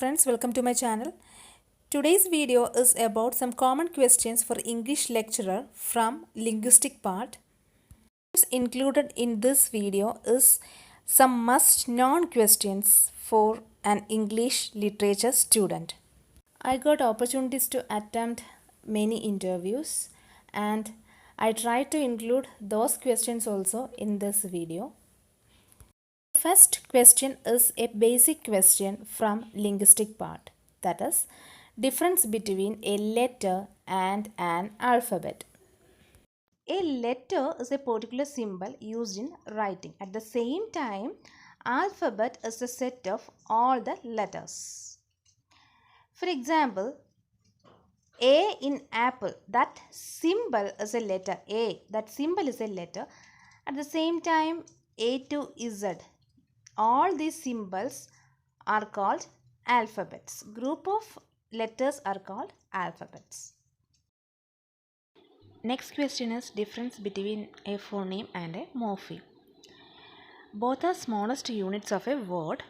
friends, welcome to my channel. Today's video is about some common questions for English lecturer from linguistic part. Included in this video is some must-known questions for an English literature student. I got opportunities to attempt many interviews and I tried to include those questions also in this video. First question is a basic question from linguistic part, that is difference between a letter and an alphabet. A letter is a particular symbol used in writing. At the same time, alphabet is a set of all the letters. For example, A in apple, that symbol is a letter A. That symbol is a letter. At the same time, A to Z. All these symbols are called alphabets. Group of letters are called alphabets. Next question is difference between a phoneme and a morpheme. Both are smallest units of a word.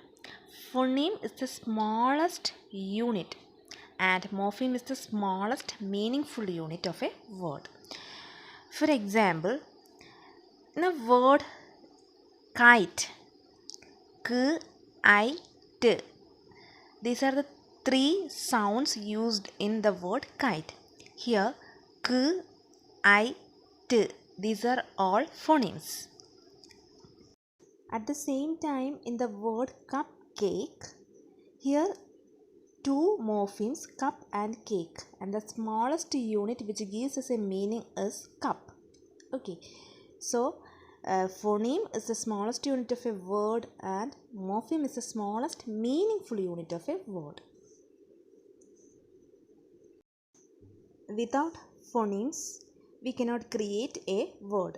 Phoneme is the smallest unit and morpheme is the smallest meaningful unit of a word. For example, in the word kite, K, I, T. These are the three sounds used in the word kite. Here, K, I, T. These are all phonemes. At the same time, in the word cupcake, here two morphemes, cup and cake. And the smallest unit which gives us a meaning is cup. Okay, so phoneme is the smallest unit of a word and morpheme is the smallest meaningful unit of a word. Without phonemes, we cannot create a word.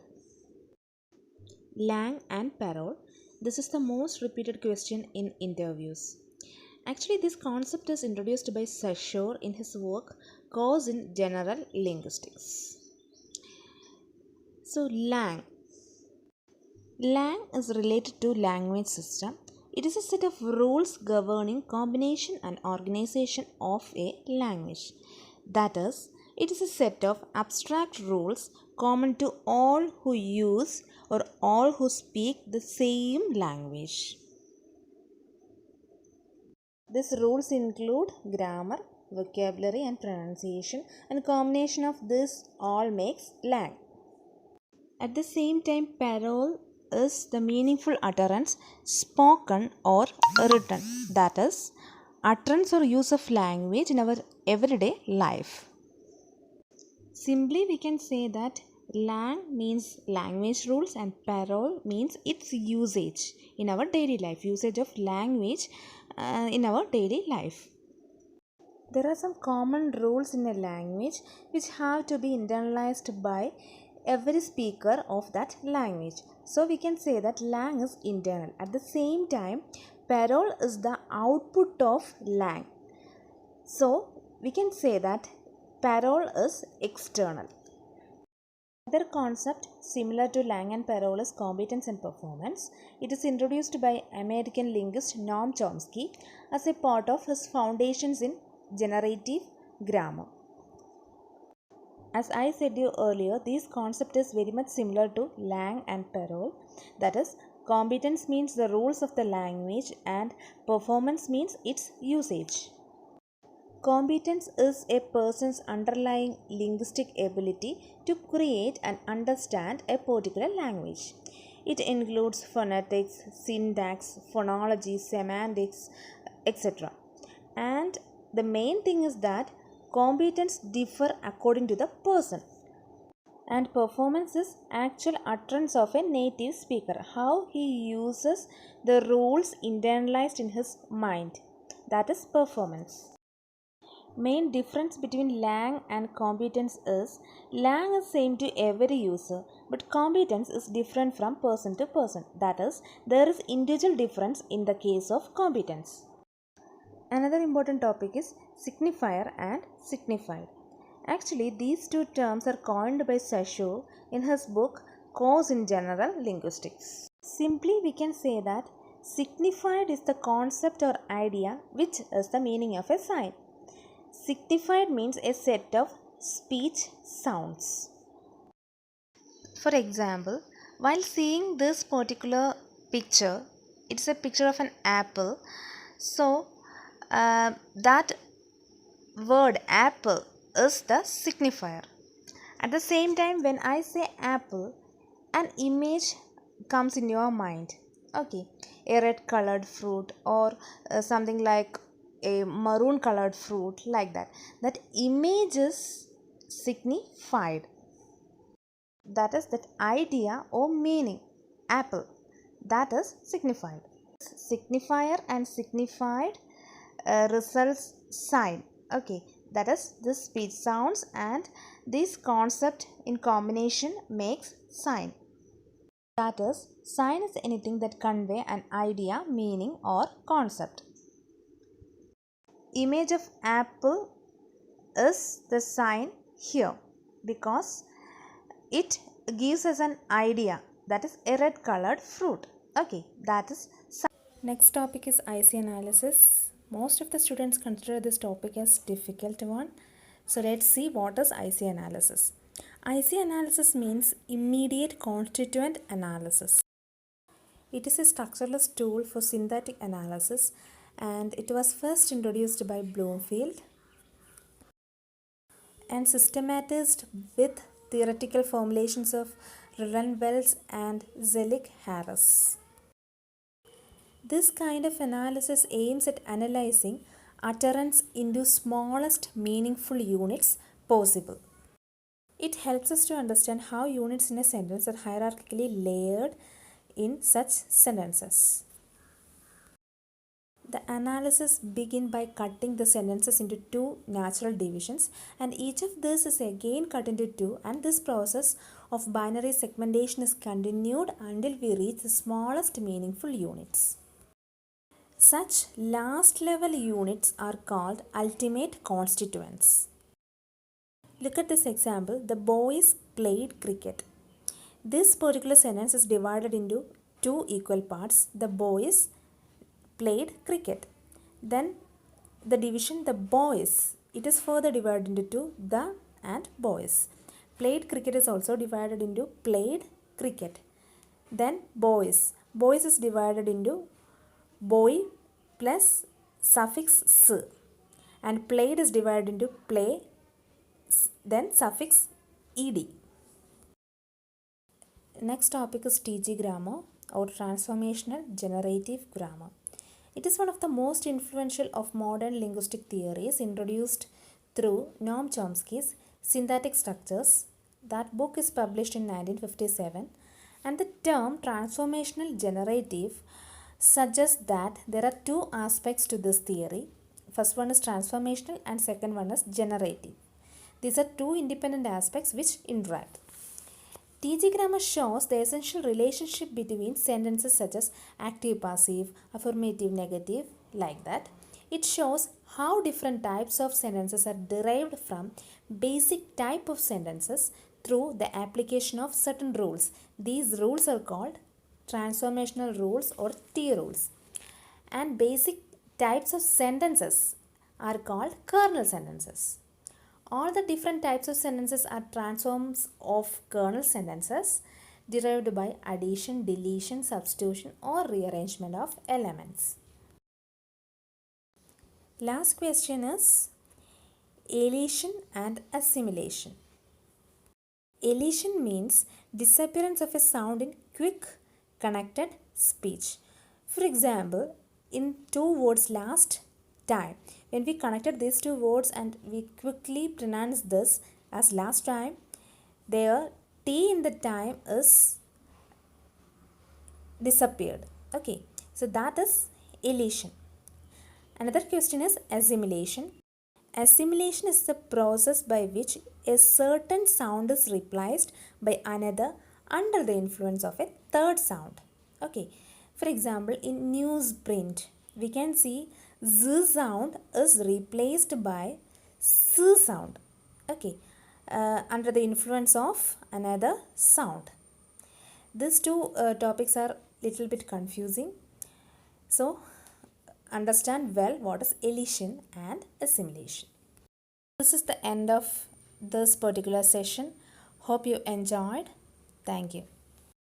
Lang and parole. This is the most repeated question in interviews. Actually, this concept is introduced by Saussure in his work Course in General Linguistics. So, Lang. Lang is related to language system. It is a set of rules governing combination and organization of a language. That is, it is a set of abstract rules common to all who use or all who speak the same language. These rules include grammar, vocabulary and pronunciation, and combination of this all makes Lang. At the same time, parole is the meaningful utterance spoken or written, that is, utterance or use of language in our everyday life. Simply we can say that Lang means language rules and parole means its usage in our daily life, usage of language in our daily life. There are some common rules in a language which have to be internalized by every speaker of that language. So we can say that Lang is internal. At the same time, parole is the output of Lang. So we can say that parole is external. Another concept similar to Lang and parole is competence and performance. It is introduced by American linguist Noam Chomsky as a part of his foundations in generative grammar. As I said you earlier, this concept is very much similar to Lang and parole. That is, competence means the rules of the language and performance means its usage. Competence is a person's underlying linguistic ability to create and understand a particular language. It includes phonetics, syntax, phonology, semantics, etc. And the main thing is that competence differ according to the person. And performance is actual utterance of a native speaker, how he uses the rules internalized in his mind. That is performance. Main difference between Lang and competence is Lang is same to every user, but competence is different from person to person. That is, there is individual difference in the case of competence. Another important topic is signifier and signified. Actually, these two terms are coined by Saussure in his book Course in General Linguistics. Simply, we can say that Signified is the concept or idea which is the meaning of a sign. Signified means a set of speech sounds. For example, while seeing this particular picture, it's a picture of an apple. So, that word apple is the signifier. At the same time, when I say apple, an image comes in your mind. Okay, a red colored fruit or something like a maroon colored fruit, like that. That image is signified. That is that idea or meaning. Apple, that is signified. Signifier and signified results sign. Okay, that is this speech sounds and this concept in combination makes sign. That is, sign is anything that convey an idea, meaning or concept. Image of apple is the sign here because it gives us an idea, that is a red colored fruit. Okay, that is sign. Next topic is IC analysis. Most of the students consider this topic as difficult one. So let's see what is IC analysis. IC analysis means immediate constituent analysis. It is a structureless tool for synthetic analysis and it was first introduced by Bloomfield and systematized with theoretical formulations of Rowland-Wells and Zellick-Harris. This kind of analysis aims at analyzing utterance into smallest meaningful units possible. It helps us to understand how units in a sentence are hierarchically layered in such sentences. The analysis begins by cutting the sentences into two natural divisions and each of these is again cut into two, and this process of binary segmentation is continued until we reach the smallest meaningful units. Such last level units are called ultimate constituents. Look at this example, the boys played cricket. This particular sentence is divided into two equal parts, the boys played cricket. Then the division the boys, it is further divided into two, the and boys. Played cricket is also divided into played cricket. Then boys is divided into boy plus suffix s, and played is divided into play then suffix ed. Next topic is TG grammar or transformational generative grammar. It is one of the most influential of modern linguistic theories introduced through Noam Chomsky's Synthetic Structures. That book is published in 1957, and the term transformational generative suggests that there are two aspects to this theory. First one is transformational and second one is generative. These are two independent aspects which interact. TG grammar shows the essential relationship between sentences such as active, passive, affirmative, negative, like that. It shows how different types of sentences are derived from basic type of sentences through the application of certain rules. These rules are called transformational rules or T rules. And basic types of sentences are called kernel sentences. All the different types of sentences are transforms of kernel sentences derived by addition, deletion, substitution or rearrangement of elements. Last question is elision and assimilation. Elision means disappearance of a sound in quick connected speech. For example, in two words last time, when we connected these two words and we quickly pronounce this as last time, their T in the time is disappeared. Okay, so that is elision. Another question is assimilation. Assimilation is the process by which a certain sound is replaced by another under the influence of a third sound. Okay, for example, in newsprint, we can see Z sound is replaced by S sound. Okay, under the influence of another sound. These two topics are little bit confusing. So understand well what is elision and assimilation. This is the end of this particular session. Hope you enjoyed. Thank you.